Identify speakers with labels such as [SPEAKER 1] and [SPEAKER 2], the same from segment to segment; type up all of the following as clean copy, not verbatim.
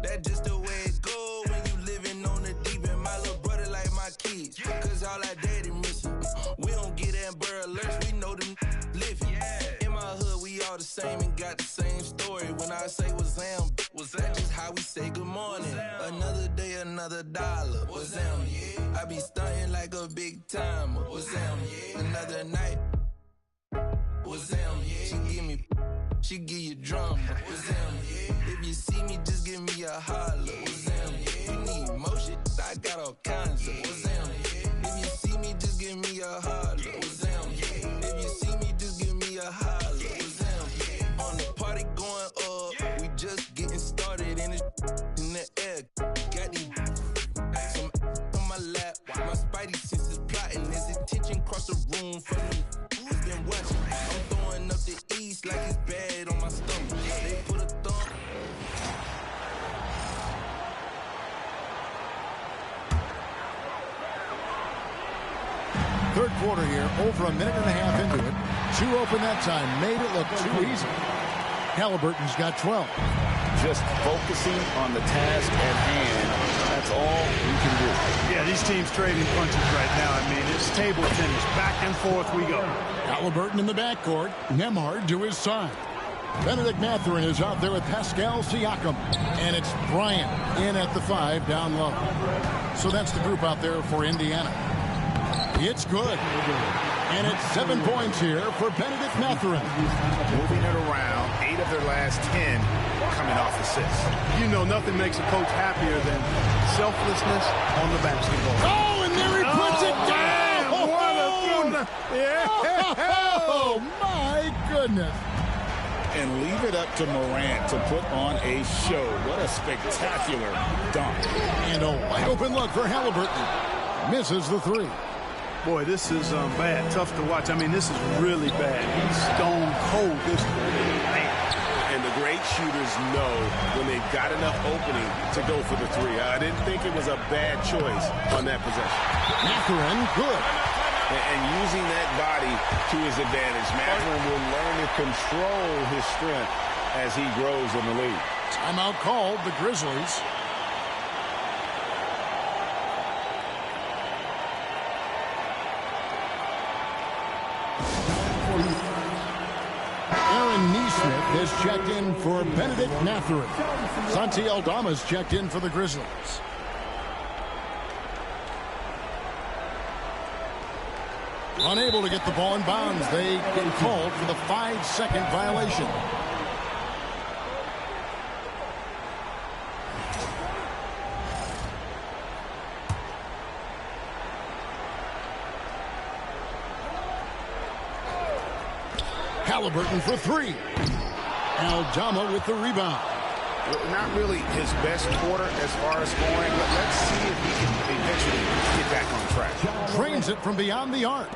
[SPEAKER 1] That's just the way it go when you living on the deep end. My little brother like my kids, cause all our daddy missing. We don't get Amber Alerts, we know them living. In my hood, we all the same and got the same story. When I say what's Am, was that just how we say good morning? Another day, another dollar. What's Am? I be stunting like a big timer. What's Am? Another night. What's Am? She give you drama. What's Am? If you see me, just give me a holler. What's Am? You need motion, I got all kinds of. What's Am? If you see me, just give me a holler. What's Am? If you see me, just give me a holler. What's Am? On the party going up, we just getting started in the air. Got these some on my lap. My spidey senses plotting. His attention cross the room from them. Who's been watching? I'm throwing up the east like it's bad on my stomach. They put a thumb.
[SPEAKER 2] Third quarter here, over a minute and a half into it. Two open that time, made it look too easy. Halliburton's got 12.
[SPEAKER 3] Just focusing on the task at hand. That's all you can do.
[SPEAKER 4] Yeah, these teams trading punches right now. I mean, it's table tennis. Back and forth we go.
[SPEAKER 2] Halliburton in the backcourt. Nembhard to his side. Benedict Mathurin is out there with Pascal Siakam. And it's Bryant in at the 5 down low. So that's the group out there for Indiana. It's good. And it's 7 points here for Benedict Mathurin.
[SPEAKER 3] Moving it around, 8 of their last 10 coming off assists.
[SPEAKER 4] You know, nothing makes a coach happier than selflessness on the basketball.
[SPEAKER 2] Oh, and there he puts it down! Oh, my goodness.
[SPEAKER 5] And leave it up to Morant to put on a show. What a spectacular dunk.
[SPEAKER 2] And a wide open look for Halliburton. Misses the 3.
[SPEAKER 4] Boy, this is bad. Tough to watch. I mean, this is really bad. He's stone cold. This man.
[SPEAKER 6] And the great shooters know when they've got enough opening to go for the 3. I didn't think it was a bad choice on that possession.
[SPEAKER 2] Mathurin, good.
[SPEAKER 6] And using that body to his advantage, Mathurin will learn to control his strength as he grows in the league.
[SPEAKER 2] Timeout called, the Grizzlies. Aaron Nesmith has checked in for Benedict Mathurin. Santi Aldama's checked in for the Grizzlies. Unable to get the ball in bounds. They get called for the 5-second violation. Halliburton for 3. Aldama with the rebound.
[SPEAKER 3] Not really his best quarter as far as scoring, but let's see if he can eventually get back on track.
[SPEAKER 2] Drains it from beyond the arc.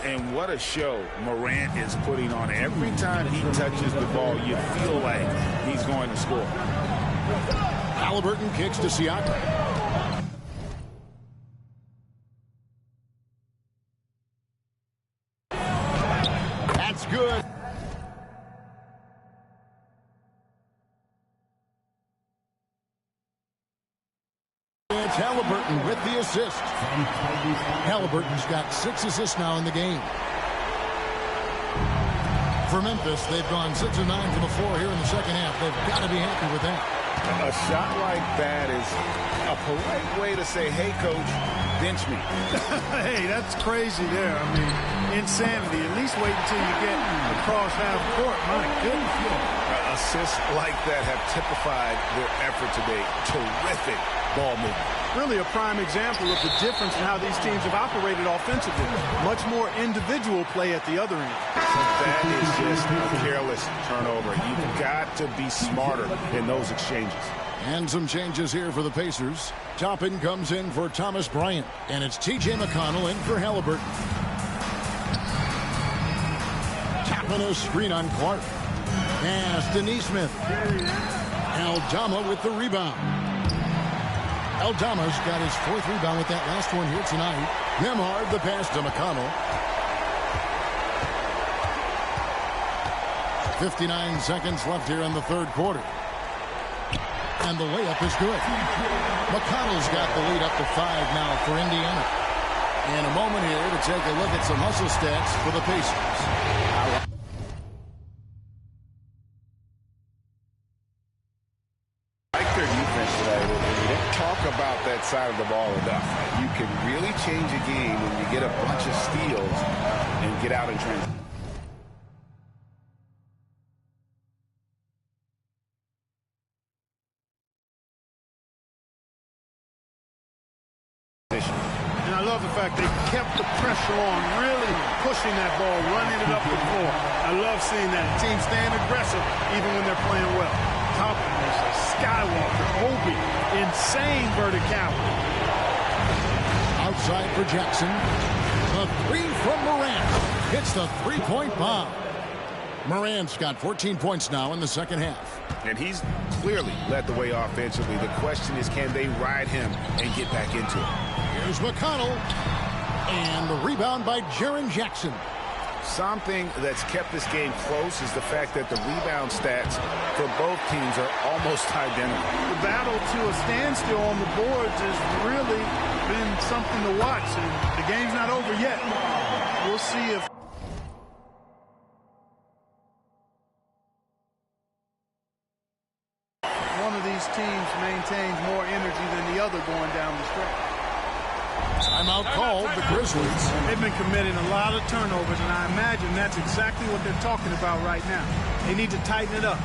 [SPEAKER 5] And what a show Morant is putting on. Every time he touches the ball, you feel like he's going to score.
[SPEAKER 2] Halliburton kicks to Siakam. That's good. It's Halliburton with the assist. Halliburton's got 6 assists now in the game. For Memphis, they've gone 6 of 9 from the floor here in the second half. They've got to be happy with that.
[SPEAKER 6] A shot like that is a polite way to say, hey, coach, bench me.
[SPEAKER 4] Hey, that's crazy there. I mean, insanity. At least wait until you get across half court. My goodness.
[SPEAKER 6] Assists like that have typified their effort today. Terrific ball movement.
[SPEAKER 4] Really a prime example of the difference in how these teams have operated offensively. Much more individual play at the other end.
[SPEAKER 6] That is just a careless turnover. You've got to be smarter in those exchanges.
[SPEAKER 2] And some changes here for the Pacers. Toppin comes in for Thomas Bryant. And it's T.J. McConnell in for Halliburton. Tapping a screen on Clark. Pass to Nesmith. Aldama with the rebound. Aldama's got his 4th rebound with that last one here tonight. Nembhard the pass to McConnell. 59 seconds left here in the 3rd quarter. And the layup is good. McConnell's got the lead up to 5 now for Indiana. In a moment here to take a look at some hustle stats for the Pacers.
[SPEAKER 6] About that side of the ball enough. You can really change a game when you get a bunch of steals and get out in transition.
[SPEAKER 4] And I love the fact they kept the pressure on, really pushing that ball, running it up the floor. I love seeing that. Team staying aggressive even when they're playing well. Toppin is a skywalker, Obi, insane verticality.
[SPEAKER 2] Outside for Jackson. The 3 from Morant. Hits the 3-point bomb. Morant's got 14 points now in the 2nd half.
[SPEAKER 6] And he's clearly led the way offensively. The question is, can they ride him and get back into it?
[SPEAKER 2] Here's McConnell. And the rebound by Jaren Jackson.
[SPEAKER 6] Something that's kept this game close is the fact that the rebound stats for both teams are almost identical.
[SPEAKER 4] The battle to a standstill on the boards has really been something to watch, and the game's not over yet. We'll see if one of these teams maintains more energy than the other going down the stretch.
[SPEAKER 2] Timeout called the Grizzlies.
[SPEAKER 4] They've been committing a lot of turnovers, and I imagine that's exactly what they're talking about right now. They need to tighten it up.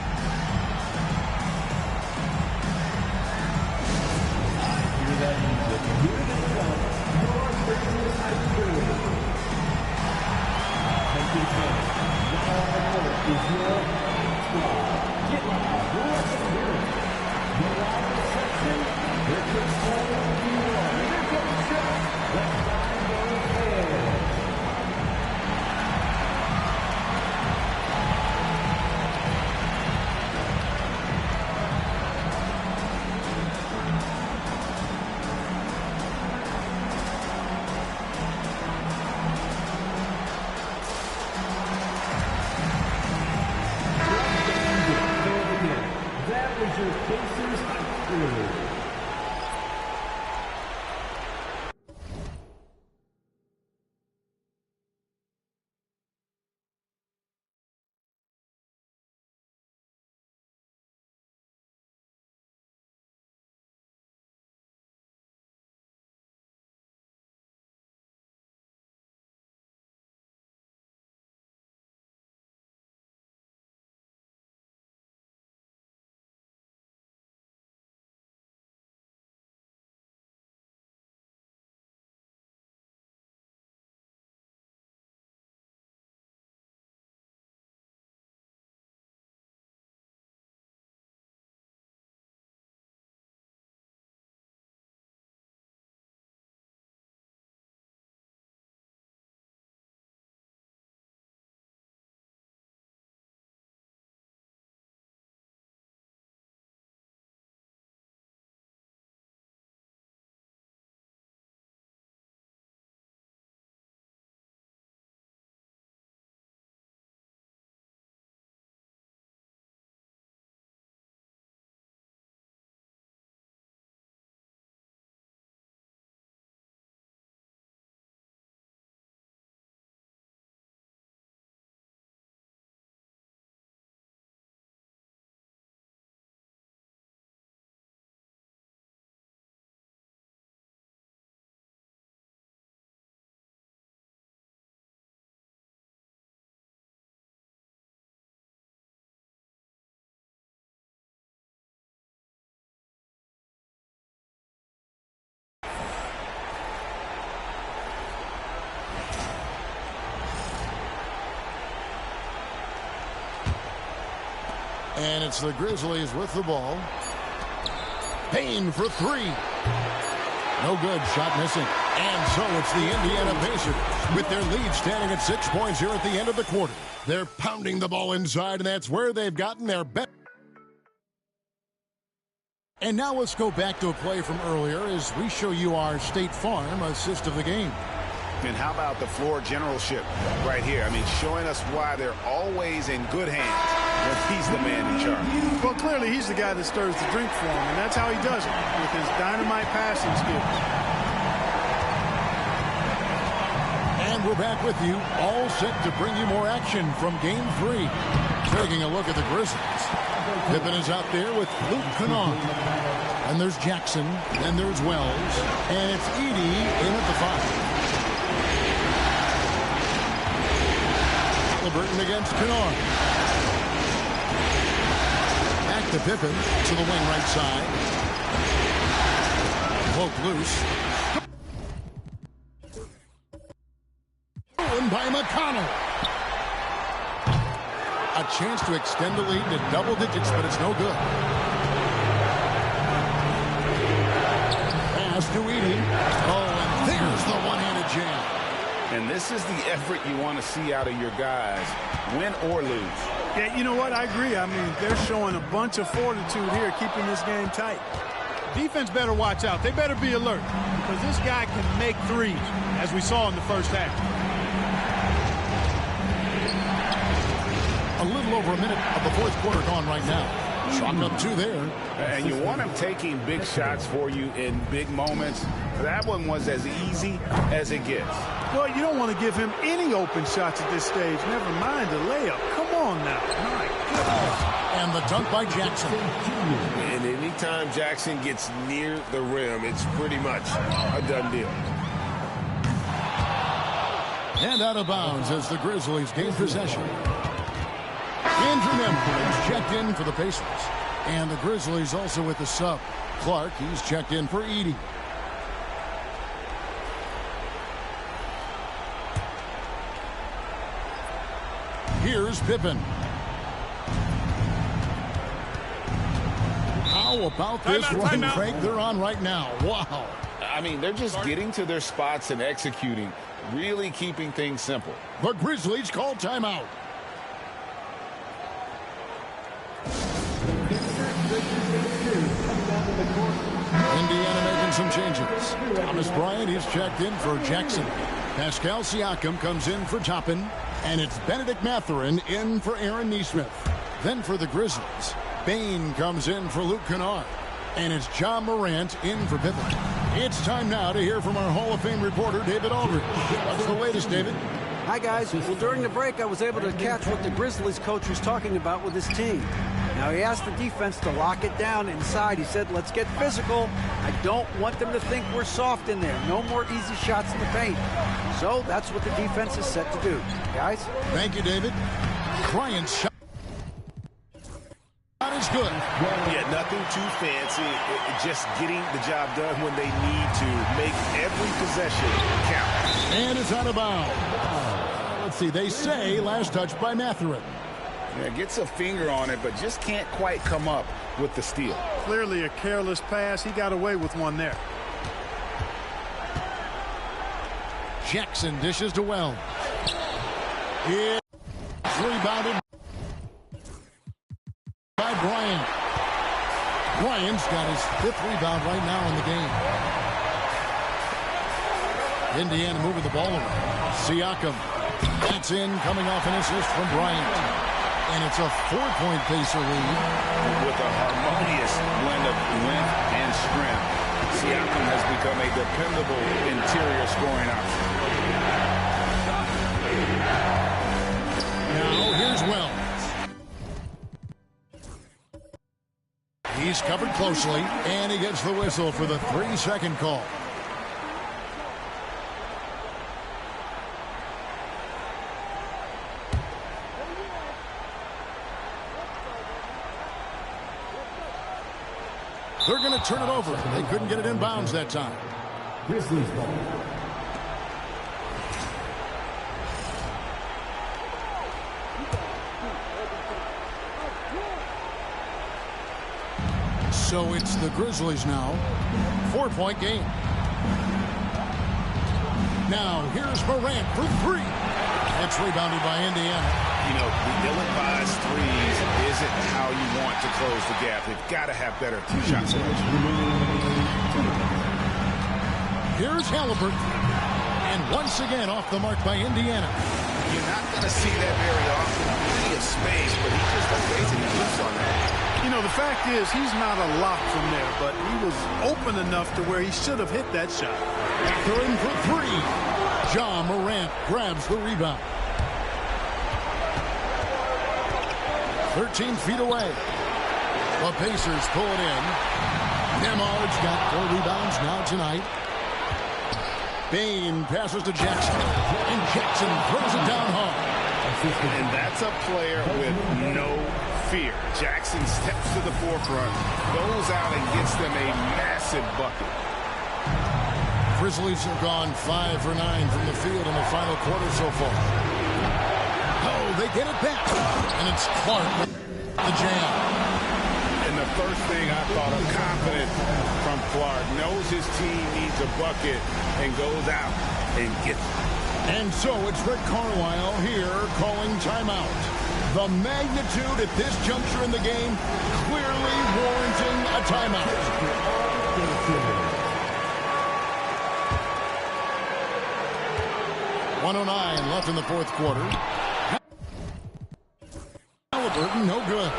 [SPEAKER 2] And it's the Grizzlies with the ball. Payne for three. No good. Shot missing. And so it's the Indiana Pacers with their lead standing at 6 points here at the end of the quarter. They're pounding the ball inside, and that's where they've gotten their best. And now let's go back to a play from earlier as we show you our State Farm assist of the game.
[SPEAKER 6] And how about the floor generalship right here? I mean, showing us why they're always in good hands when he's the man in charge.
[SPEAKER 4] Well, clearly he's the guy that stirs the drink for him, and that's how he does it, with his dynamite passing skills.
[SPEAKER 2] And we're back with you, all set to bring you more action from Game 3. Taking a look at the Grizzlies. Pippen is out there with Luke Kennard. And there's Jackson, and there's Wells, and it's Edey in at the 5. Halliburton against Kennard. Back to Pippen to the wing right side. Poke loose. Stolen by McConnell. A chance to extend the lead to double digits, but it's no good. Pass to Edey. Oh, and there's the one-handed jam.
[SPEAKER 6] And this is the effort you want to see out of your guys, win or lose.
[SPEAKER 4] Yeah, you know what? I agree. I mean, they're showing a bunch of fortitude here, keeping this game tight. Defense better watch out. They better be alert, because this guy can make threes, as we saw in the first half.
[SPEAKER 2] A little over a minute of the fourth quarter gone right now. Chalk up two there.
[SPEAKER 6] And you want him taking big shots for you in big moments. That one was as easy as it gets.
[SPEAKER 4] Well, you don't want to give him any open shots at this stage. Never mind a layup. Come on now. My goodness.
[SPEAKER 2] And the dunk by Jackson.
[SPEAKER 7] And anytime Jackson gets near the rim, it's pretty much a done deal.
[SPEAKER 2] And out of bounds as the Grizzlies gain possession. Andrew Nembhard is checked in for the Pacers. And the Grizzlies also with the sub. Clark, he's checked in for Edey. Here's Pippen. How about this run, Craig? They're on right now. Wow.
[SPEAKER 6] I mean, they're just getting to their spots and executing, really keeping things simple.
[SPEAKER 2] The Grizzlies call timeout. Indiana making some changes. Thomas Bryant is checked in for Jackson. Pascal Siakam comes in for Toppin. And it's Benedict Mathurin in for Aaron Nesmith. Then for the Grizzlies, Payne comes in for Luke Kennard. And it's John Morant in for Pippen. It's time now to hear from our Hall of Fame reporter, David Aldridge. What's the latest, David?
[SPEAKER 8] Hi, guys. Well, during the break, I was able to catch what the Grizzlies coach was talking about with his team. Now, he asked the defense to lock it down inside. He said, let's get physical. I don't want them to think we're soft in there. No more easy shots in the paint. So that's what the defense is set to do. Guys?
[SPEAKER 2] Thank you, David. Bryant's shot is good.
[SPEAKER 7] Yeah, nothing too fancy. Just getting the job done when they need to. Make every possession count.
[SPEAKER 2] And it's out of bounds. Let's see. They say last touch by Mathurin.
[SPEAKER 6] Yeah, gets a finger on it, but just can't quite come up with the steal.
[SPEAKER 4] Clearly a careless pass. He got away with one there.
[SPEAKER 2] Jackson dishes to Wells. It's rebounded by Bryant. Bryant's got his 5th rebound right now in the game. Indiana moving the ball around. Siakam. That's in, coming off an assist from Bryant. And it's a 4-point Pacer lead.
[SPEAKER 6] With a harmonious blend of length and strength, Siakam has become a dependable interior scoring option.
[SPEAKER 2] Now here's Wells. He's covered closely, and he gets the whistle for the 3-second call. They're going to turn it over. They couldn't get it in bounds that time.
[SPEAKER 9] Grizzlies ball.
[SPEAKER 2] So it's the Grizzlies now. 4-point game. Now here's Morant for three. It's rebounded by Indiana.
[SPEAKER 6] You know, the ill-advised threes isn't how you want to close the gap. They've got to have better shot selection.
[SPEAKER 2] Here's Halliburton. And once again off the mark by Indiana.
[SPEAKER 6] You're not going to see that very often. Plenty of space, but he just amazing moves on that.
[SPEAKER 4] You know, the fact is he's not a lock from there, but he was open enough to where he should have hit that shot.
[SPEAKER 2] They're in for three. Ja Morant grabs the rebound. 13 feet away. The Pacers pull it in. Nembhard's got 4 rebounds now tonight. Bane passes to Jackson. And Jackson throws it down hard.
[SPEAKER 6] And that's a player with no fear. Jackson steps to the forefront, goes out and gets them a massive bucket.
[SPEAKER 2] Grizzlies have gone 5 for 9 from the field in the final quarter so far. Oh, they get it back. And it's Clark with the jam.
[SPEAKER 6] And the first thing I thought of, confident from Clark. Knows his team needs a bucket and goes out and gets it.
[SPEAKER 2] And so it's Rick Carlisle here calling timeout. The magnitude at this juncture in the game clearly warranting a timeout. 109 left in the fourth quarter. Halliburton, no good.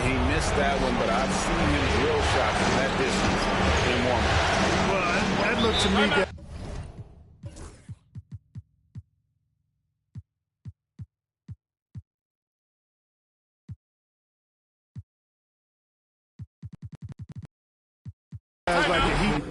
[SPEAKER 6] He missed that one, but I've seen him drill shots from that distance in warm-up.
[SPEAKER 4] Well, that looked to me that like a heat.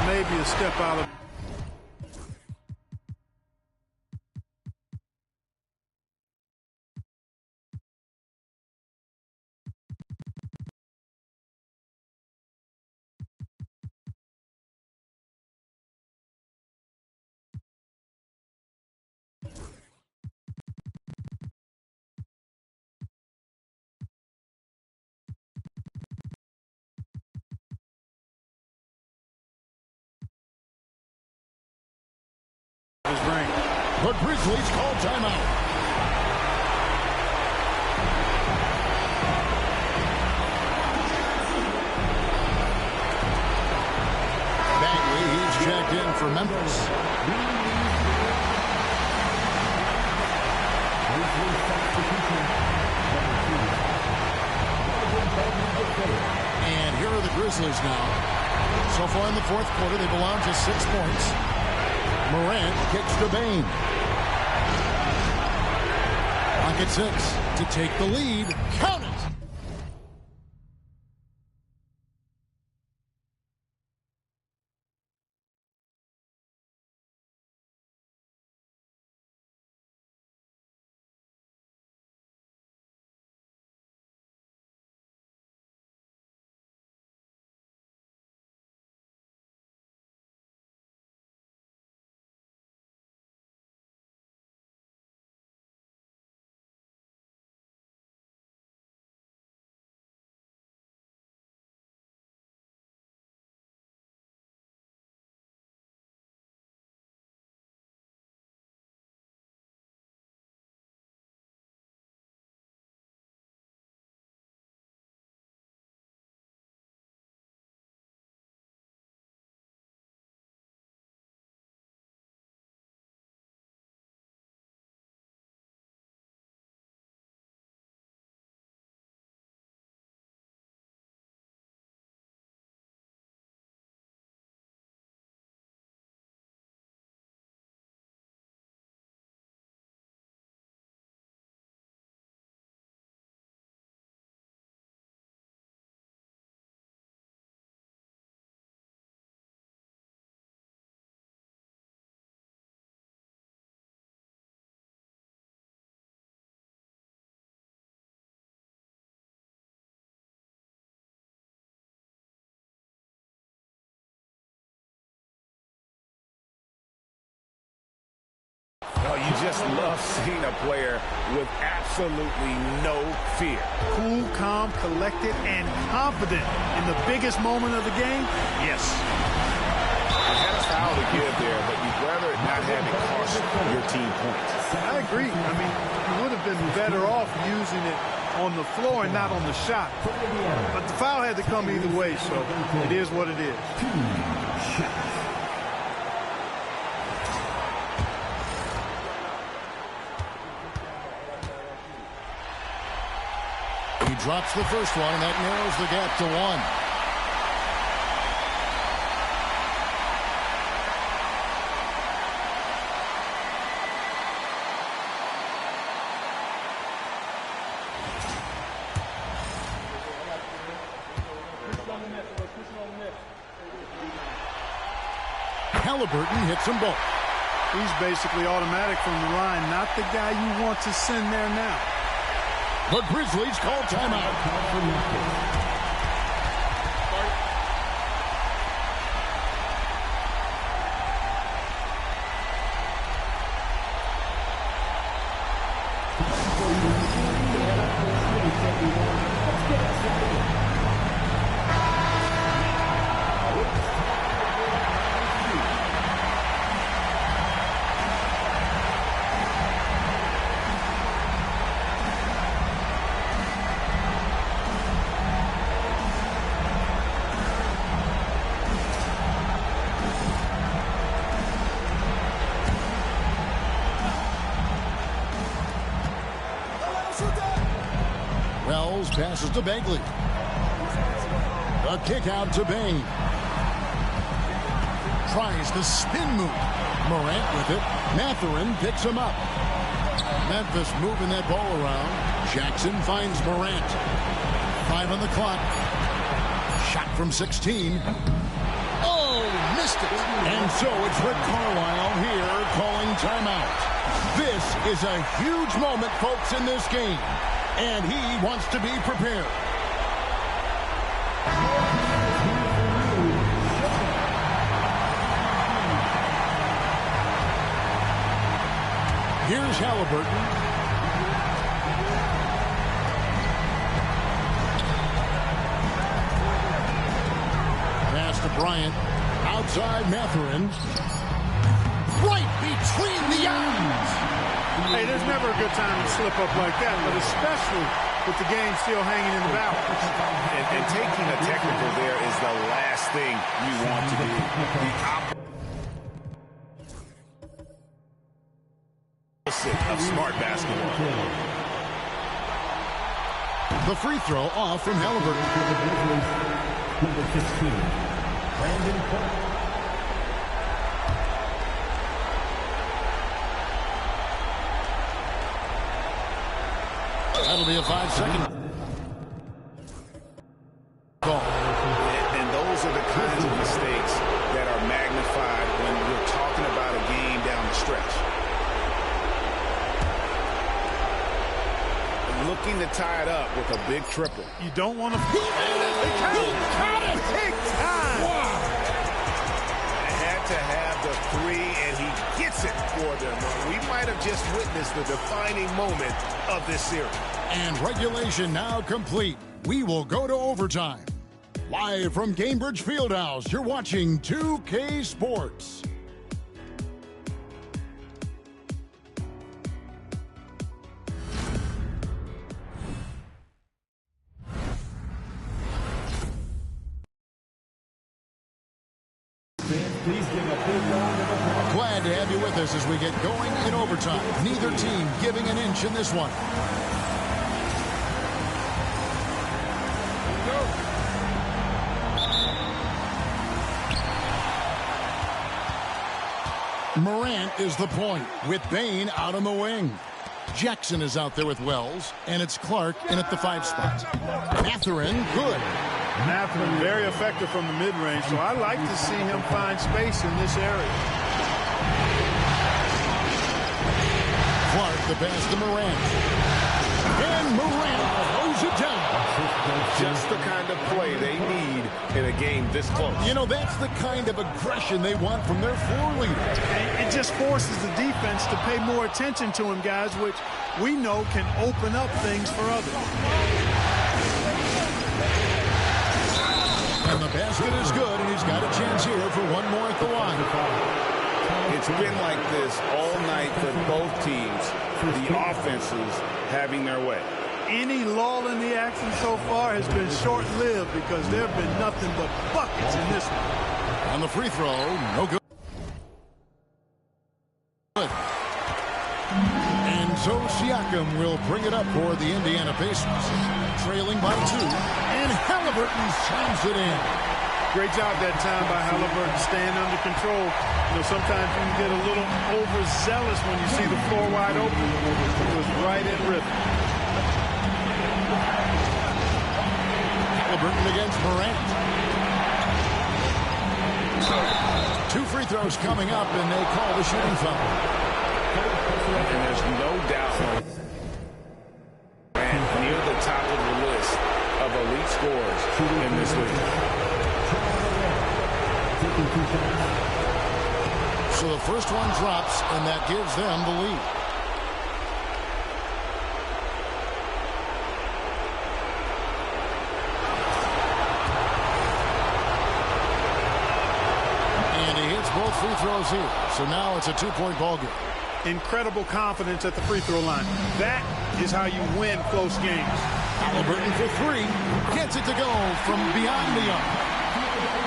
[SPEAKER 4] Maybe a step out of his ring.
[SPEAKER 2] The Grizzlies call timeout. Bagley, he's checked in for Memphis. And here are the Grizzlies now. So far in the fourth quarter, they've allowed just 6 points. Morant kicks to Bane. Pocket 6 to take the lead. Count it!
[SPEAKER 7] just love seeing a player with absolutely no fear.
[SPEAKER 4] Cool, calm, collected, and confident in the biggest moment of the game. Yes.
[SPEAKER 7] You had a foul to give there, but you'd rather not have it cost your team points.
[SPEAKER 4] I agree. I mean, you would have been better off using it on the floor and not on the shot. But the foul had to come either way, so it is what it is.
[SPEAKER 2] He drops the first one, and that narrows the gap to 1. Halliburton hits them both.
[SPEAKER 4] He's basically automatic from the line, not the guy you want to send there now.
[SPEAKER 2] The Grizzlies call timeout. Wells passes to Bagley. The kick out to Bain. Tries the spin move. Morant with it. Mathurin picks him up. Memphis moving that ball around. Jackson finds Morant. 5 on the clock. Shot from 16. Oh, missed it. And so it's Rick Carlisle here calling timeout. This is a huge moment, folks, in this game. And he wants to be prepared. Here's Halliburton. Pass to Bryant. Outside Mathurin. Right between the eyes.
[SPEAKER 4] Hey, there's never a good time to slip up like that, but especially with the game still hanging in the balance.
[SPEAKER 7] And taking a technical there is the last thing you want to do. The opposite of smart basketball.
[SPEAKER 2] The free throw off from Halliburton.
[SPEAKER 9] Number 15, Brandon Clark.
[SPEAKER 2] That'll be a 5-second ball.
[SPEAKER 7] And those are the kinds of mistakes that are magnified when we're talking about a game down the stretch. Looking to tie it up with a big triple.
[SPEAKER 4] You don't want to...
[SPEAKER 2] He got it!
[SPEAKER 4] Big time!
[SPEAKER 2] Wow!
[SPEAKER 7] Had to have the three, and he gets it for them. We might have just witnessed the defining moment of this series.
[SPEAKER 2] And regulation now complete. We will go to overtime. Live from Cambridge Fieldhouse, you're watching 2K Sports.
[SPEAKER 9] Please give a big round of applause.
[SPEAKER 2] Glad to have you with us as we get going in overtime. Neither team giving an inch in this one. Morant is the point with Bain out on the wing. Jackson is out there with Wells, and it's Clark in at the 5 spot. Mathurin, good.
[SPEAKER 4] Mathurin very effective from the mid-range, so I like to see him find space in this area.
[SPEAKER 2] Clark, the pass to Morant. And Morant throws it down.
[SPEAKER 7] Just the kind of play they need in a game this
[SPEAKER 5] this close.
[SPEAKER 2] You know, that's the kind of aggression they want from their floor leader.
[SPEAKER 4] And it just forces the defense to pay more attention to him, guys, which we know can open up things for others.
[SPEAKER 2] And the basket is good, and he's got a chance here for one more at the line.
[SPEAKER 5] It's been like this all night for both teams. The offenses having their way.
[SPEAKER 4] Any lull in the action so far has been short-lived because there have been nothing but buckets in this one.
[SPEAKER 2] On the free throw, no good. And so Siakam will bring it up for the Indiana Pacers. Trailing by 2, and Halliburton slams it in.
[SPEAKER 4] Great job that time by Halliburton, staying under control. You know, sometimes you can get a little overzealous when you see the floor wide open. It was right in rhythm.
[SPEAKER 2] Halliburton against Morant. 2 free throws coming up, and they call the shooting foul.
[SPEAKER 5] And there's no doubt. And near the top of the list of elite scorers in this league.
[SPEAKER 2] So the first one drops, and that gives them the lead. And he hits both free throws here. So now it's a 2-point ball game.
[SPEAKER 4] Incredible confidence at the free throw line. That is how you win close games.
[SPEAKER 2] Halliburton for 3. Gets it to go from beyond the arc.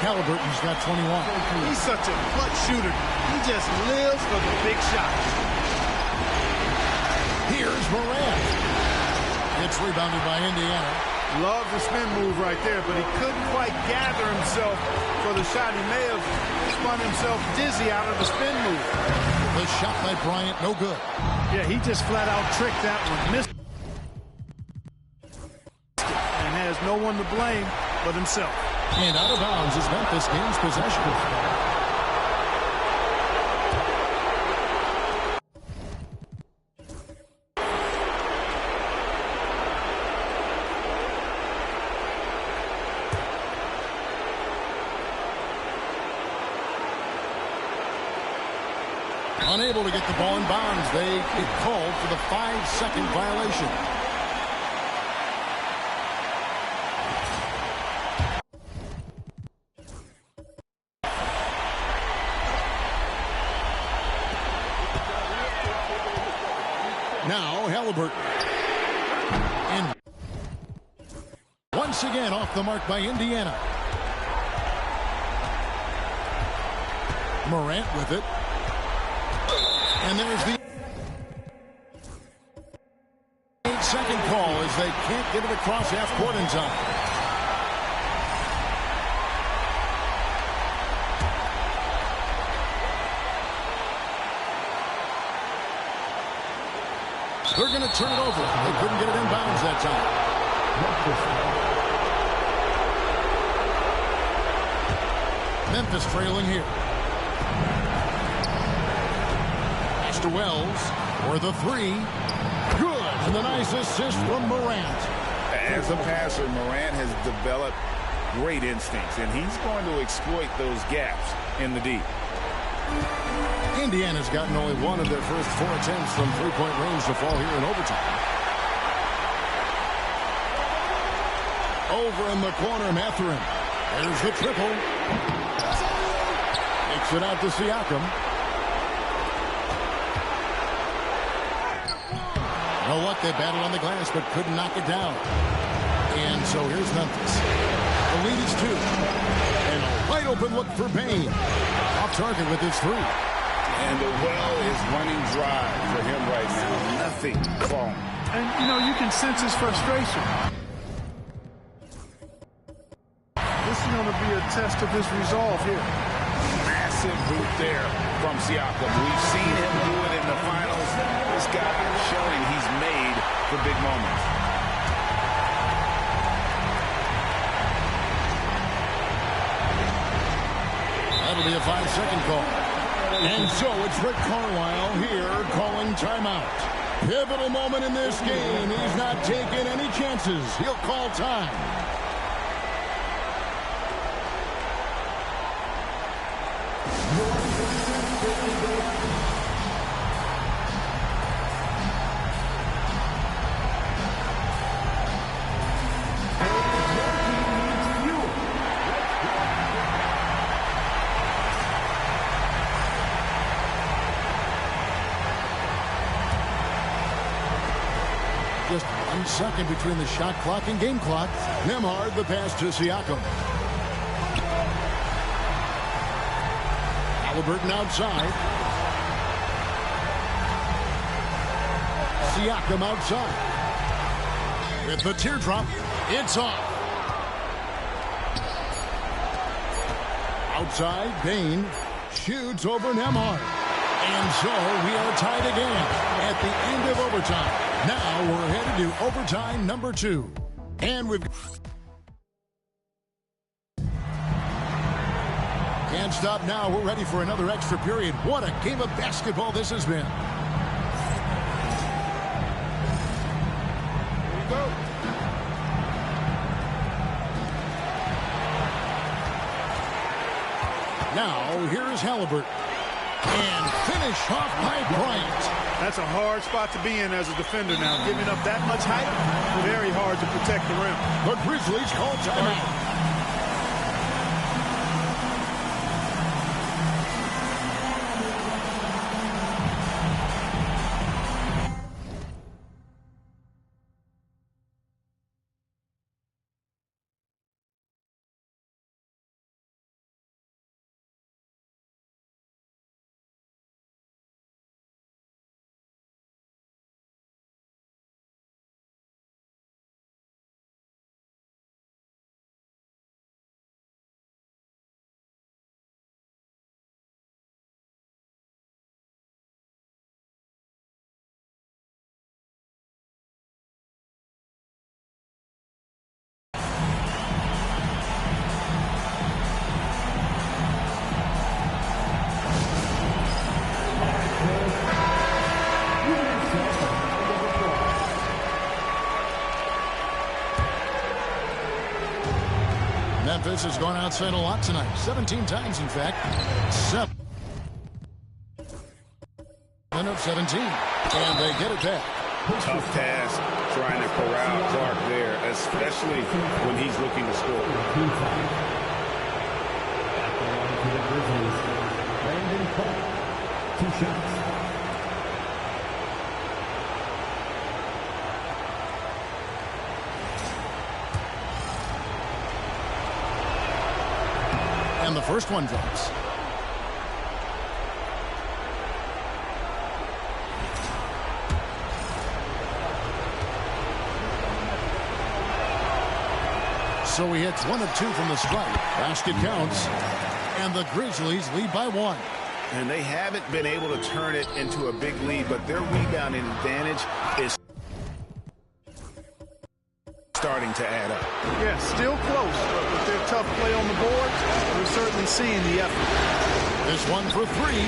[SPEAKER 2] Halliburton's got 21.
[SPEAKER 4] He's such a clutch shooter. He just lives for the big shots.
[SPEAKER 2] Here's Morant. It's rebounded by Indiana.
[SPEAKER 4] Love the spin move right there, but he couldn't quite gather himself for the shot. He may have spun himself dizzy out of the spin move.
[SPEAKER 2] The shot by Bryant, no good.
[SPEAKER 4] Yeah, he just flat out tricked that one. Missed it. And has no one to blame but himself.
[SPEAKER 2] And out of bounds is Memphis gains possession. Unable to get the ball in bounds. They get called for the 5-second violation. Now Halliburton. And once again off the mark by Indiana. Morant with it. And there's the 8-second call as they can't get it across half court in time. They're going to turn it over. They couldn't get it in bounds that time. Memphis trailing here. To Wells for the 3. Good. And the nice assist from Morant.
[SPEAKER 5] As a passer, Morant has developed great instincts, and he's going to exploit those gaps in the deep.
[SPEAKER 2] Indiana's gotten only one of their first 4 attempts from 3-point range to fall here in overtime. Over in the corner, Mathurin. There's the triple. Takes it out to Siakam. You know what? They battled on the glass, but couldn't knock it down. And so here's Memphis. The lead is 2. And a wide open look for Bane. Off target with his 3.
[SPEAKER 5] And the well is running dry for him right now. Nothing falling.
[SPEAKER 4] And, you know, you can sense his frustration. This is going to be a test of his resolve here.
[SPEAKER 5] Massive boot there from Siakam. We've seen him do it in the finals. This guy is showing he's made for big moments.
[SPEAKER 2] That'll be a 5-second call. And so it's Rick Carlisle here calling timeout. Pivotal moment in this game. He's not taking any chances. He'll call time. Just 1 second between the shot clock and game clock. Nembhard the pass to Siakam. Halliburton outside. Siakam outside. With the teardrop, it's off. Outside, Bane shoots over Nembhard. And so we are tied again at the end of overtime. Now we're headed to overtime number 2. And we've... Can't stop now. We're ready for another extra period. What a game of basketball this has been.
[SPEAKER 3] Here we go.
[SPEAKER 2] Now, here's Halliburton. And finish off by Bryant.
[SPEAKER 4] That's a hard spot to be in as a defender now. Giving up that much height, very hard to protect the rim.
[SPEAKER 2] The Grizzlies call timeout. Memphis has gone outside a lot tonight. 17 times, in fact. 7 of 17. And they get it back.
[SPEAKER 6] Tough task trying to corral Clark there, especially when he's looking to score.
[SPEAKER 9] To the Grizzlies, Brandon Clark. 2 shots.
[SPEAKER 2] And the first one drops. So he hits 1 of 2 from the stripe. Basket counts. And the Grizzlies lead by 1.
[SPEAKER 6] And they haven't been able to turn it into a big lead, but their rebounding advantage is starting to add up.
[SPEAKER 4] Yeah, still close, but with their tough play on the boards, we're certainly seeing the effort.
[SPEAKER 2] This one for 3.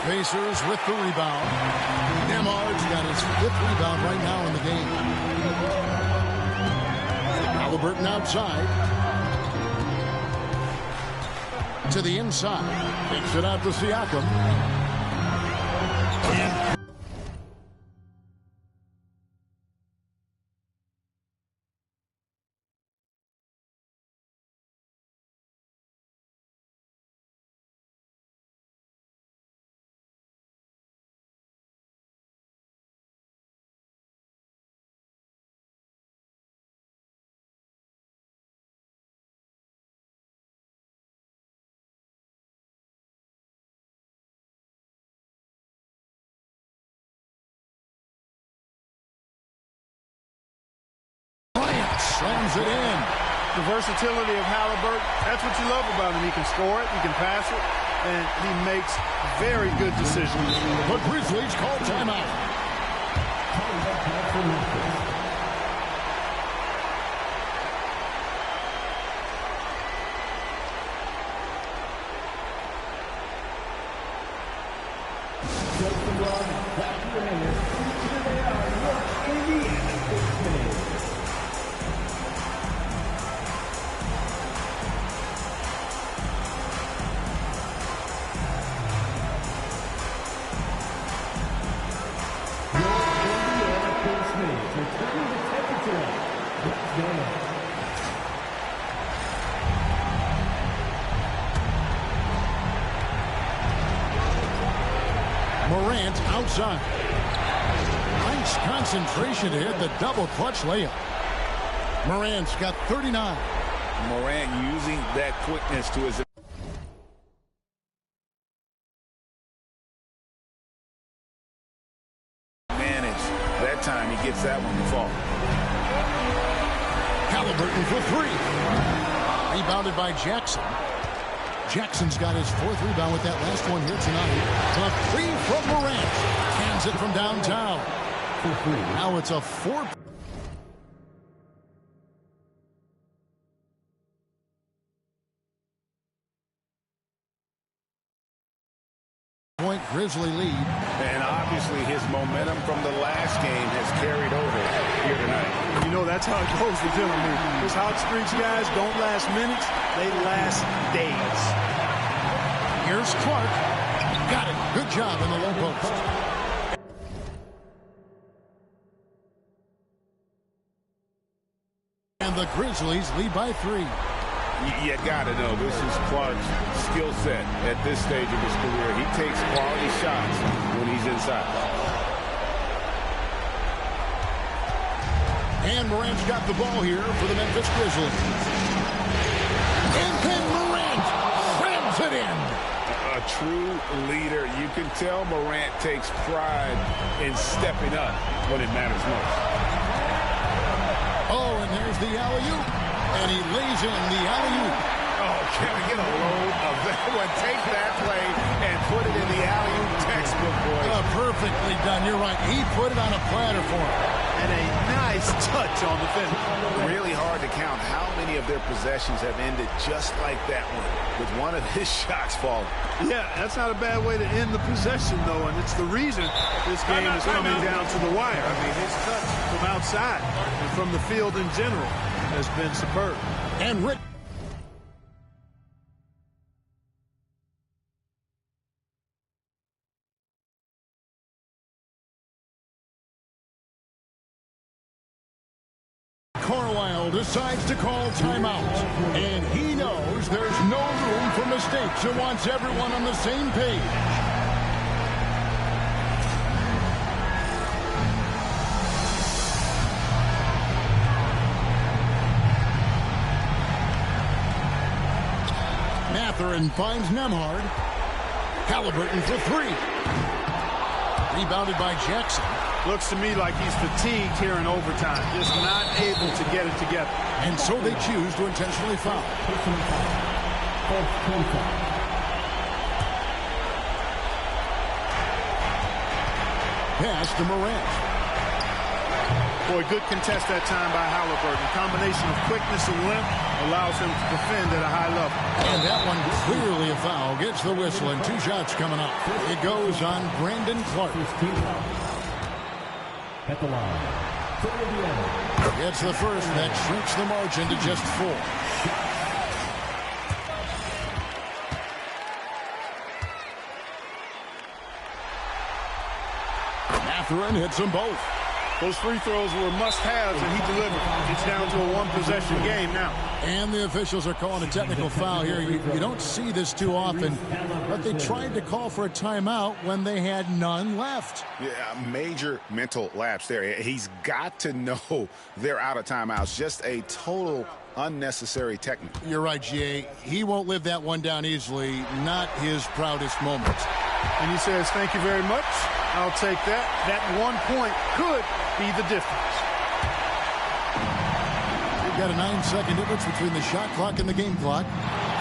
[SPEAKER 2] Pacers with the rebound. Nembhard's got his 5th rebound right now in the game. Halliburton outside. To the inside. Takes it out to Siakam. And slams it in.
[SPEAKER 4] The versatility of Halliburton, that's what you love about him. He can score it, he can pass it, and he makes very good decisions.
[SPEAKER 2] The Grizzlies call timeout. Morant outside. Nice concentration to hit the double clutch layup. Morant's got 39.
[SPEAKER 6] Morant using that quickness to his advantage. That time he gets that one to fall.
[SPEAKER 2] Halliburton for three. Rebounded by Jackson. Jackson's got his fourth rebound with that last one here tonight. A three from Morant. Cans it from downtown. Now it's a 4-point Grizzly lead.
[SPEAKER 6] And obviously his momentum from the last game has carried over here tonight.
[SPEAKER 4] You know, that's how it goes with him. Those hot streaks, guys, don't last minutes. They last days.
[SPEAKER 2] Here's Clark. Got it. Good job in the low post. And the Grizzlies lead by 3.
[SPEAKER 6] You got to know, this is Clark's skill set at this stage of his career. He takes quality shots when he's inside.
[SPEAKER 2] And Morant's got the ball here for the Memphis Grizzlies. And then Morant slams it in.
[SPEAKER 6] A true leader. You can tell Morant takes pride in stepping up when it matters most.
[SPEAKER 2] Oh, and there's the alley-oop. And he lays in the alley-oop.
[SPEAKER 6] Oh, can we get a load of that one? Take that play and put it in the alley-oop textbook, boys.
[SPEAKER 2] Perfectly done. You're right. He put it on a platter for him.
[SPEAKER 4] And a nice touch on the finish.
[SPEAKER 6] Really hard to count how many of their possessions have ended just like that one, with one of his shots falling.
[SPEAKER 4] Yeah, that's not a bad way to end the possession, though, and it's the reason this game is coming down to the wire. I mean, his touch from outside and from the field in general has been superb.
[SPEAKER 2] And Rick. Carlisle decides to call timeout. And he knows there's no room for mistakes and wants everyone on the same page. Mathurin finds Nembhard. Halliburton for 3. Rebounded by Jackson.
[SPEAKER 4] Looks to me like he's fatigued here in overtime, just not able to get it together.
[SPEAKER 2] And so they choose to intentionally foul. Pass to Morant.
[SPEAKER 4] Boy, good contest that time by Halliburton. A combination of quickness and length allows him to defend at a high level.
[SPEAKER 2] And that one clearly a foul. Gets the whistle and 2 shots coming up. It goes on Brandon Clark.
[SPEAKER 9] At the line.
[SPEAKER 2] It's the first that shrinks the margin to just 4. Mathurin hits them both.
[SPEAKER 4] Those free throws were must-haves, and he delivered. It's down to a one-possession game now.
[SPEAKER 2] And the officials are calling a technical foul here. You don't see this too often, but they tried to call for a timeout when they had none left.
[SPEAKER 6] Yeah, major mental lapse there. He's got to know they're out of timeouts. Just a total unnecessary technical.
[SPEAKER 2] You're right, Jay. He won't live that one down easily. Not his proudest moment.
[SPEAKER 4] And he says, thank you very much. I'll take that. That 1 point could be the difference.
[SPEAKER 2] got a 9-second difference between the shot clock and the game clock.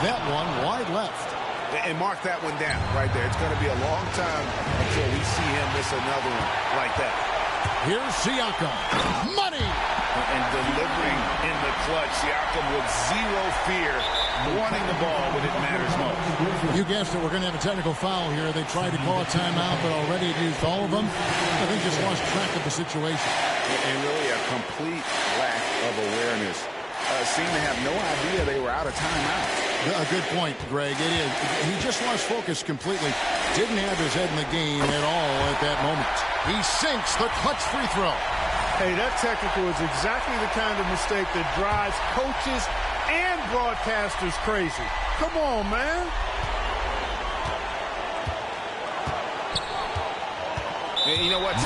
[SPEAKER 2] That one wide left.
[SPEAKER 3] And mark that one down right there. It's going to be a long time until we see him miss another one like that.
[SPEAKER 2] Here's Siakam. Money!
[SPEAKER 3] And delivering in the clutch. Siakam with zero fear, wanting the ball when it matters most.
[SPEAKER 2] You guessed it. We're going to have a technical foul here. They tried to call a timeout, but already used all of them. I think just lost track of the situation.
[SPEAKER 6] And really a complete lack of awareness. Seemed to have no idea they were out of timeout.
[SPEAKER 2] A good point, Greg. It is. He just lost focus completely. Didn't have his head in the game at all at that moment. He sinks the clutch free throw.
[SPEAKER 4] Hey, that technical is exactly the kind of mistake that drives coaches and broadcasters crazy. Come on, man.
[SPEAKER 3] You know what?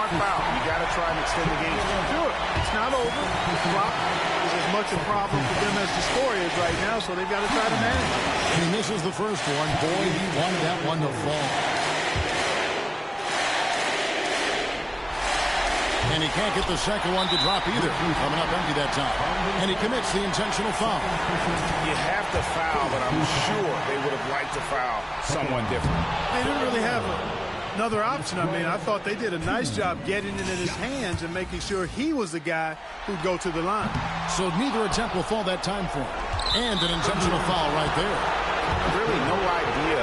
[SPEAKER 3] Foul. You got to try and extend the game.
[SPEAKER 4] Do it. It's not over. This clock is as much a problem for them as the score is right now, so they've got to try to manage it.
[SPEAKER 2] He misses the first one. Boy, he wanted that one to fall. And he can't get the second one to drop either. Coming up empty that time. And he commits the intentional foul.
[SPEAKER 3] You have to foul, but I'm sure they would have liked to foul someone different.
[SPEAKER 4] They didn't really have another option. I mean, I thought they did a nice job getting it in his hands and making sure he was the guy who'd go to the line.
[SPEAKER 2] So neither attempt will fall that time for him. And an intentional foul right there.
[SPEAKER 3] Really no idea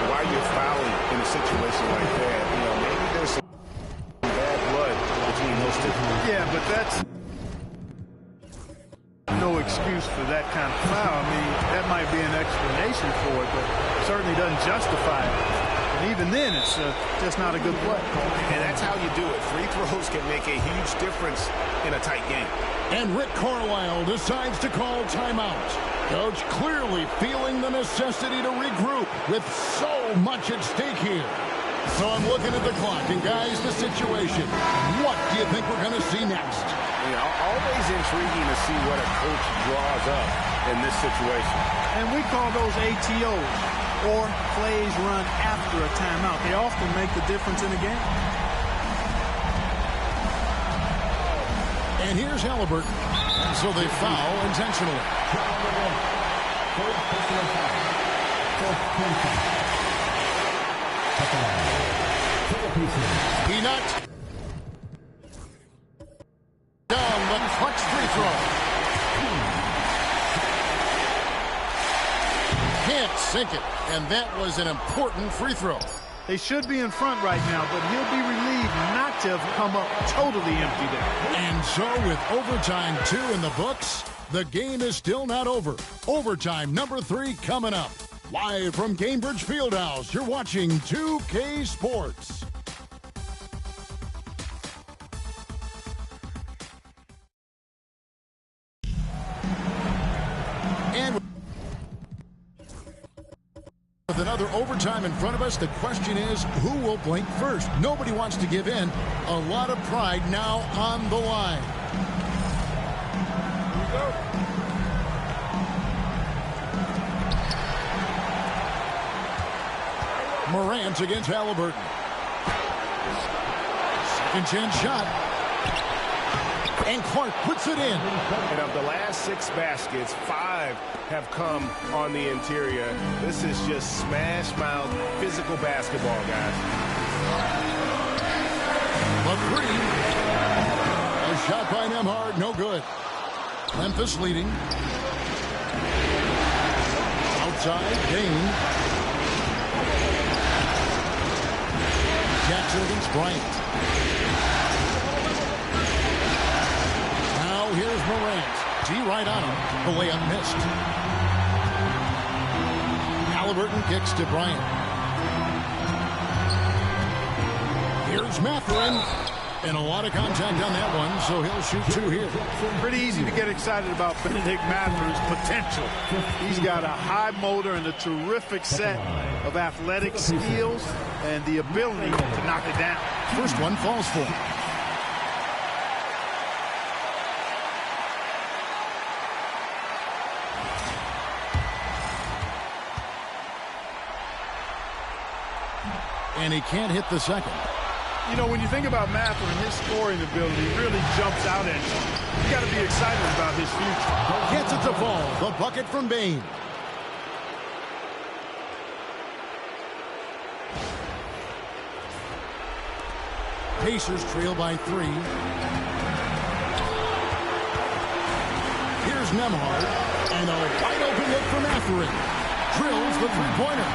[SPEAKER 3] why you're fouling in a situation like that. You know, maybe there's some bad blood between those two.
[SPEAKER 4] Yeah, but that's no excuse for that kind of foul. I mean, that might be an explanation for it, but certainly doesn't justify it. And even then, it's just not a good play.
[SPEAKER 3] And that's how you do it. Free throws can make a huge difference in a tight game.
[SPEAKER 2] And Rick Carlisle decides to call timeout. Coach clearly feeling the necessity to regroup with so much at stake here. So I'm looking at the clock, and guys, the situation. What do you think we're going to see next?
[SPEAKER 3] You know, always intriguing to see what a coach draws up in this situation.
[SPEAKER 4] And we call those ATOs, or plays run after a timeout. They often make the difference in a game.
[SPEAKER 2] And here's Halliburton. So they foul intentionally. He knocked down the clutch free throw. Can't sink it. And that was an important free throw.
[SPEAKER 4] They should be in front right now, but he'll be relieved not to have come up totally empty there.
[SPEAKER 2] And so with overtime 2 in the books, the game is still not over. Overtime number 3 coming up. Live from Cambridge Fieldhouse, you're watching 2K Sports. And with another overtime in front of us, the question is, who will blink first? Nobody wants to give in. A lot of pride now on the line. Here we go. Morant against Halliburton. Second chance shot. And Clark puts it in.
[SPEAKER 3] And of the last 6 baskets, 5 have come on the interior. This is just smash mouth physical basketball, guys.
[SPEAKER 2] The 3. A shot by Nembhard, no good. Memphis leading. Outside, Dane. Jackson against Bryant. Now here's Morant. T right on him. The layup missed. Halliburton kicks to Bryant. Here's Mathurin. And a lot of contact on that one, so he'll shoot 2 here.
[SPEAKER 4] Pretty easy to get excited about Bennedict Mathurin's potential. He's got a high motor and a terrific set of athletic skills and the ability to knock it down.
[SPEAKER 2] First one falls for him. And he can't hit the second.
[SPEAKER 4] You know, when you think about Mathurin, his scoring ability really jumps out at you. You got to be excited about his future.
[SPEAKER 2] Gets it to fall. The bucket from Bane. Pacers trail by 3. Here's Nembhard. And a wide open look for Mathurin. Drills the three-pointer.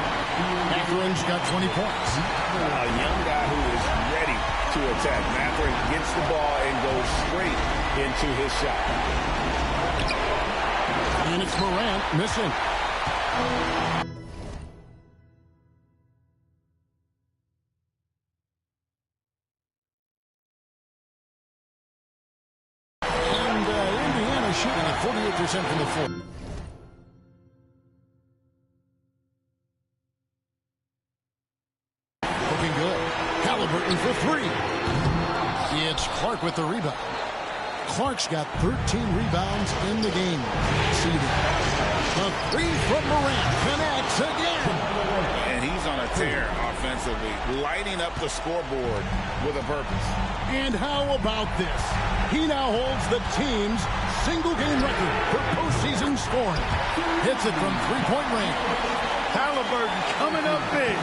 [SPEAKER 2] Mathurin's got 20 points.
[SPEAKER 7] A young guy who is ready to attack. Mathurin gets the ball and goes straight into his shot.
[SPEAKER 2] And it's Morant missing. And Indiana shooting at 48% from the floor. Looking good. Halliburton for 3. It's Clark with the rebound. Clark's got 13 rebounds in the game. The 3 from Morant connects again.
[SPEAKER 6] And he's on a tear offensively, lighting up the scoreboard with a purpose.
[SPEAKER 2] And how about this? He now holds the team's single-game record for postseason scoring. Hits it from three-point range.
[SPEAKER 4] Halliburton coming up big.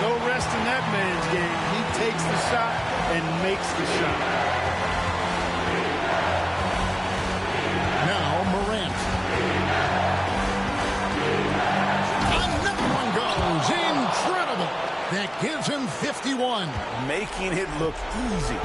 [SPEAKER 4] No rest in that man's game. He takes the shot and makes the shot.
[SPEAKER 2] Now Morant. Another one goes. Incredible. That gives him 51.
[SPEAKER 7] Making it look easy.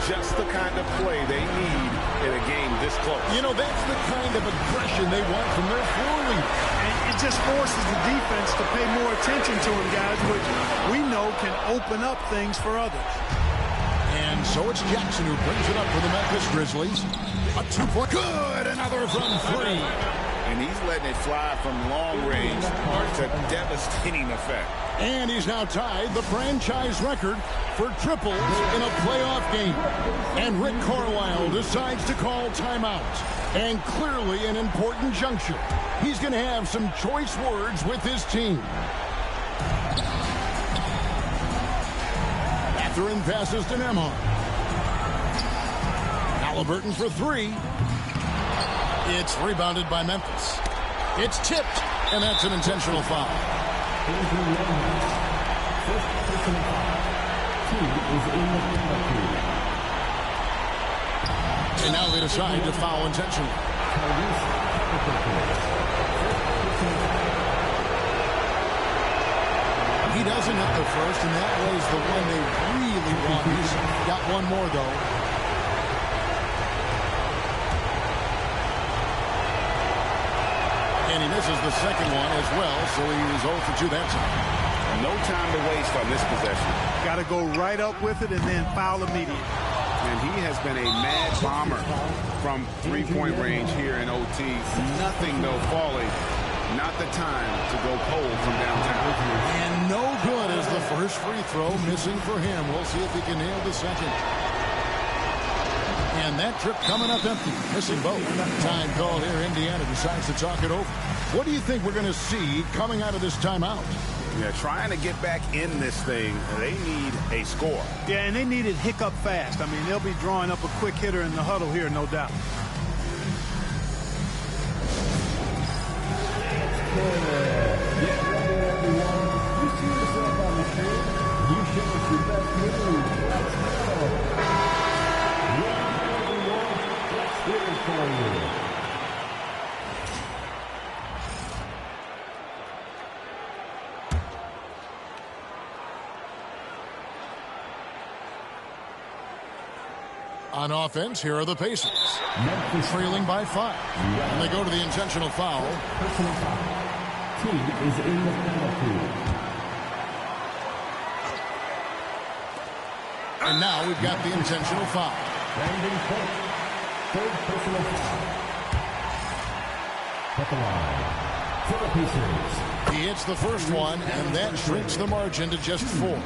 [SPEAKER 7] Just the kind of play they need in a game this close.
[SPEAKER 2] You know, that's the kind of aggression they want from their floor leader.
[SPEAKER 4] And it just forces the defense to pay more attention to him, guys, which we know can open up things for others.
[SPEAKER 2] And so it's Jackson who brings it up for the Memphis Grizzlies. A 2-point. Good. Another from 3.
[SPEAKER 6] And he's letting it fly from long range to devastating effect.
[SPEAKER 2] And he's now tied the franchise record for triples in a playoff game. And Rick Carlisle decides to call timeout. And clearly an important juncture. He's going to have some choice words with his team. Mathurin passes to Nembhard. Halliburton for 3. It's rebounded by Memphis. It's tipped, and that's an intentional foul. And now they decide to foul intentionally. He doesn't hit the first, and that was the one they really want. He's got one more, though. And he misses the second one as well, so he's 0 for 2 that time.
[SPEAKER 6] No time to waste on this possession.
[SPEAKER 4] Got to go right up with it and then foul immediately.
[SPEAKER 6] And he has been a mad bomber from three-point range here in OT. Nothing, no falling. Not the time to go cold from downtown.
[SPEAKER 2] And no good as the first free throw missing for him. We'll see if he can nail the second. And that trip coming up empty. Missing both. Time call here. Indiana decides to talk it over. What do you think we're going to see coming out of this timeout?
[SPEAKER 6] Yeah, trying to get back in this thing, they need a score.
[SPEAKER 4] Yeah, and they need it hiccup fast. I mean, they'll be drawing up a quick hitter in the huddle here, no doubt.
[SPEAKER 2] On offense, here are the Pacers. Trailing by 5. And they go to the intentional foul.
[SPEAKER 9] Personal foul. Team is in the penalty.
[SPEAKER 2] And now we've got the intentional foul.
[SPEAKER 9] Brandon Clark. Third personal foul. At the line. For the Pacers.
[SPEAKER 2] He hits the first one, and that shrinks the margin to just 4.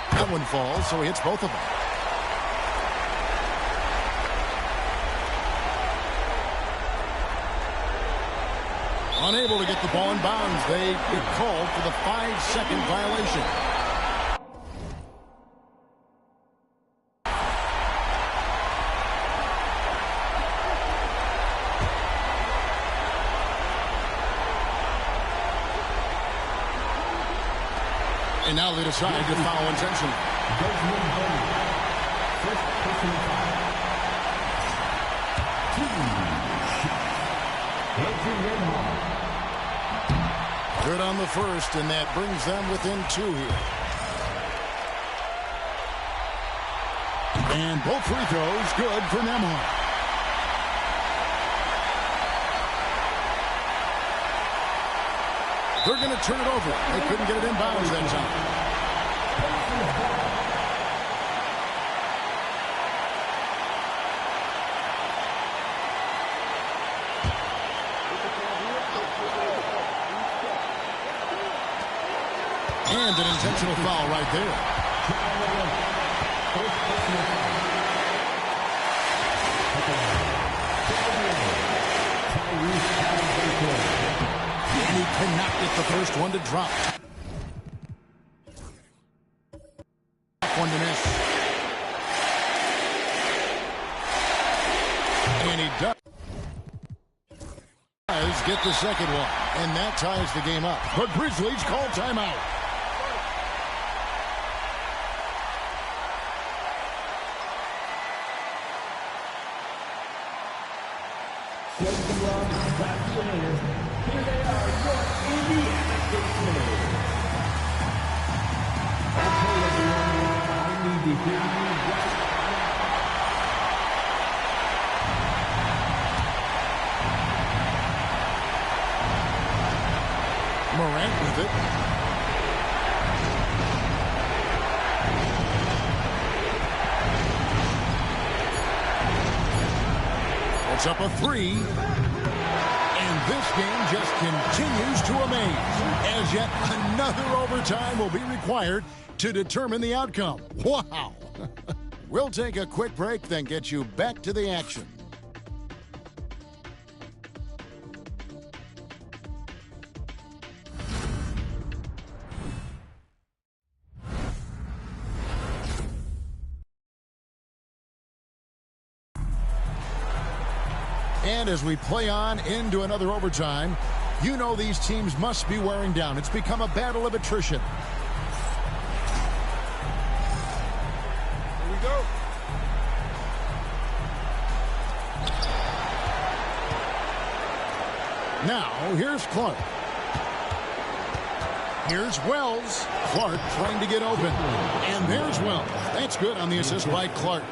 [SPEAKER 2] That one falls, so he hits both of them. Unable to get the ball in bounds. They get called for the 5-second violation. now they decide to foul intentionally.
[SPEAKER 9] First personal foul.
[SPEAKER 2] Good on the first, and that brings them within 2 here. And both free throws good for Nembhard. They're going to turn it over. They couldn't get it inbounds that time. And an intentional foul right there. And he cannot get the first one to drop. One to miss. And he does get the second one. And that ties the game up. But Grizzlies call timeout.
[SPEAKER 9] Here they are, your Indiana State Senators. Okay, everyone, I need to hear you right
[SPEAKER 2] now. Morant with it. It's up a 3. And this game just continues to amaze, as yet another overtime will be required to determine the outcome. Wow! We'll take a quick break, then get you back to the action. And as we play on into another overtime, you know these teams must be wearing down. It's become a battle of attrition.
[SPEAKER 3] Here we go.
[SPEAKER 2] Now, here's Clark. Here's Wells. Clark trying to get open. And there's Wells. That's good on the assist by Clark.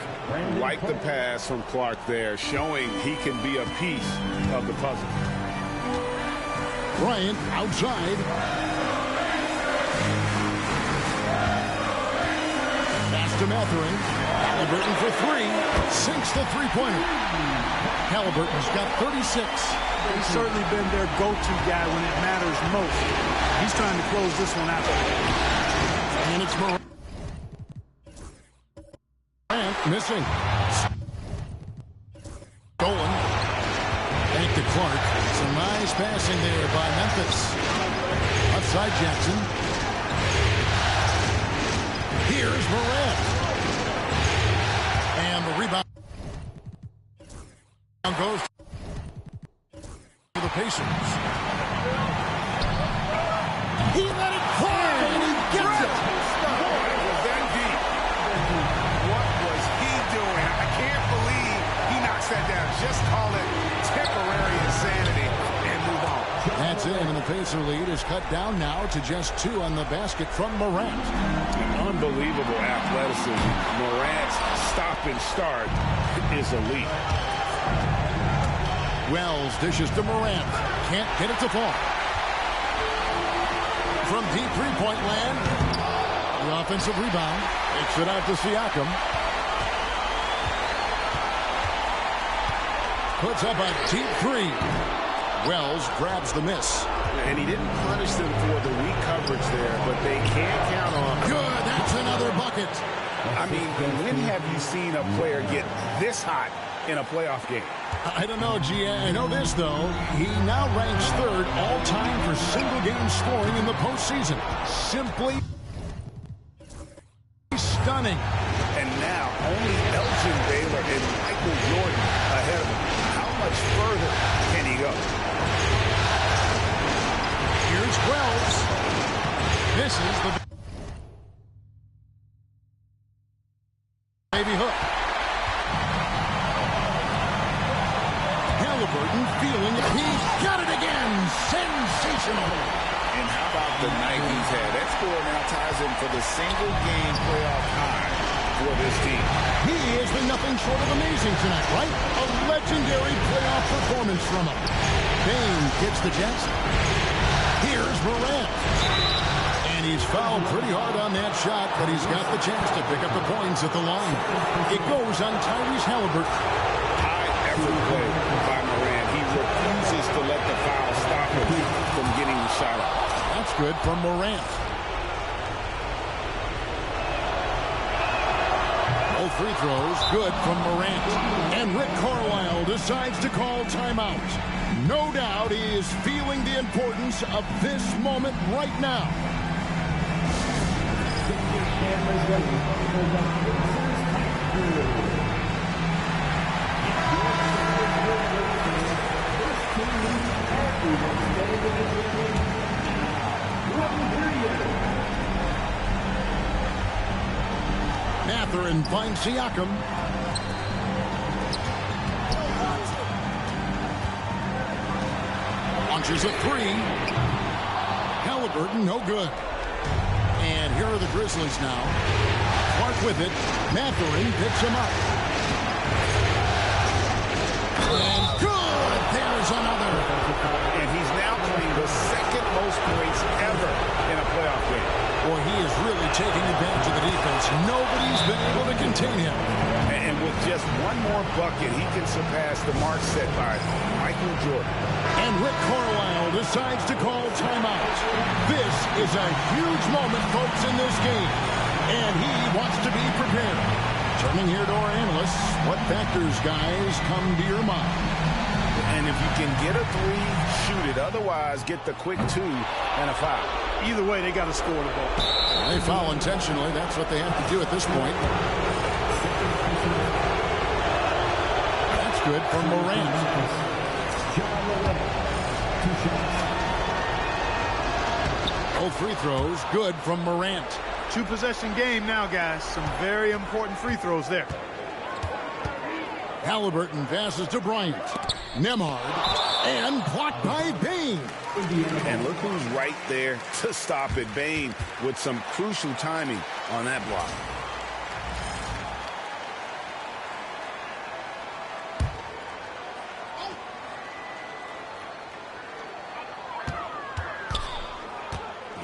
[SPEAKER 6] Like the pass from Clark there, showing he can be a piece of the puzzle.
[SPEAKER 2] Bryant outside. Pass to Mathurin. Halliburton for 3. Sinks the three-pointer. Halliburton's got 36.
[SPEAKER 4] He's certainly been their go-to guy when it matters most. He's trying to close this one out.
[SPEAKER 2] And it's Morant missing. Stolen. Back to Clark. Some nice passing there by Memphis. Outside Jackson. Here's Morant. And the rebound goes to the Pacers. He let it fly, and he gets it.
[SPEAKER 6] Was that deep? What was he doing? I can't believe he knocks that down. Just call it temporary insanity and move on.
[SPEAKER 2] That's it, and the Pacer lead is cut down now to just 2 on the basket from Morant.
[SPEAKER 3] Unbelievable athleticism. Morant's stop and start is elite.
[SPEAKER 2] Wells dishes to Morant. Can't get it to fall. From deep three-point land, the offensive rebound. Takes it out to Siakam. Puts up a deep 3. Wells grabs the miss.
[SPEAKER 3] And he didn't punish them for the weak coverage there, but they can't count on.
[SPEAKER 2] Good, that's another bucket.
[SPEAKER 3] I mean, when have you seen a player get this hot in a playoff game?
[SPEAKER 2] I don't know, G. I know this, though. He now ranks 3rd all-time for single-game scoring in the postseason. Simply stunning.
[SPEAKER 3] And now only Elgin Baylor and Michael Jordan ahead of him. How much further can he go?
[SPEAKER 2] Here's Wells. This is the got it again. Sensational.
[SPEAKER 5] And how about the night he's had? That score now ties him for the single-game playoff high for this team.
[SPEAKER 2] He has been nothing short of amazing tonight, right? A legendary playoff performance from him. Bane gets the Jets. Here's Morant. And he's fouled pretty hard on that shot, but he's got the chance to pick up the points at the line. It goes on Tyrese Halliburton.
[SPEAKER 5] High effort play by Morant. He refuses to let the foul stop him from getting the shot off.
[SPEAKER 2] That's good from Morant. Both free throws good from Morant. And Rick Carlisle decides to call timeout. No doubt he is feeling the importance of this moment right now. Mathurin finds Siakam. Launches a three. Halliburton, no good. And here are the Grizzlies now. Clark with it. Mathurin picks him up. And good! There's another.
[SPEAKER 5] And he's now playing the second most points ever in a playoff game.
[SPEAKER 2] Boy, he is really taking advantage of the defense. Nobody's been able to contain him.
[SPEAKER 5] And with just one more bucket, he can surpass the mark set by Michael Jordan.
[SPEAKER 2] And Rick Carlisle decides to call timeout. This is a huge moment, folks, in this game. And he wants to be prepared. Turning here to our analysts, what factors, guys, come to your mind?
[SPEAKER 5] And if you can get a three, shoot it. Otherwise, get the quick two and a foul.
[SPEAKER 4] Either way, they got to score the ball.
[SPEAKER 2] They foul intentionally. That's what they have to do at this point. That's good from Morant. Both free throws good from Morant.
[SPEAKER 4] Two-possession game now, guys. Some very important free throws there.
[SPEAKER 2] Halliburton passes to Bryant. Nembhard. And blocked by Bane.
[SPEAKER 5] And look who's right there to stop it. Bane with some crucial timing on that block.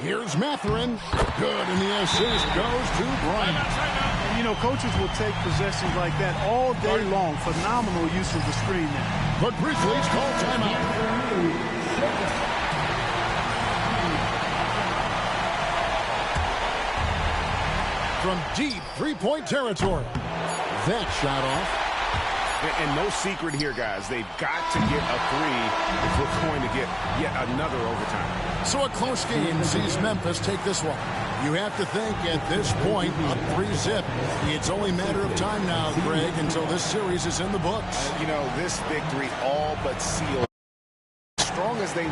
[SPEAKER 2] Here's Mathurin. Good, and the assist goes to Bryant.
[SPEAKER 4] And, you know, coaches will take possessions like that all day long. Phenomenal use of the screen there.
[SPEAKER 2] But Grizzlies call timeout. From deep three-point territory. That shot off.
[SPEAKER 3] And no secret here, guys. They've got to get a three if we're going to get yet another overtime.
[SPEAKER 2] So a close game sees Memphis take this one. You have to think at this point, up 3-zip. It's only a matter of time now, Greg, until this series is in the books.
[SPEAKER 3] You know, this victory all but sealed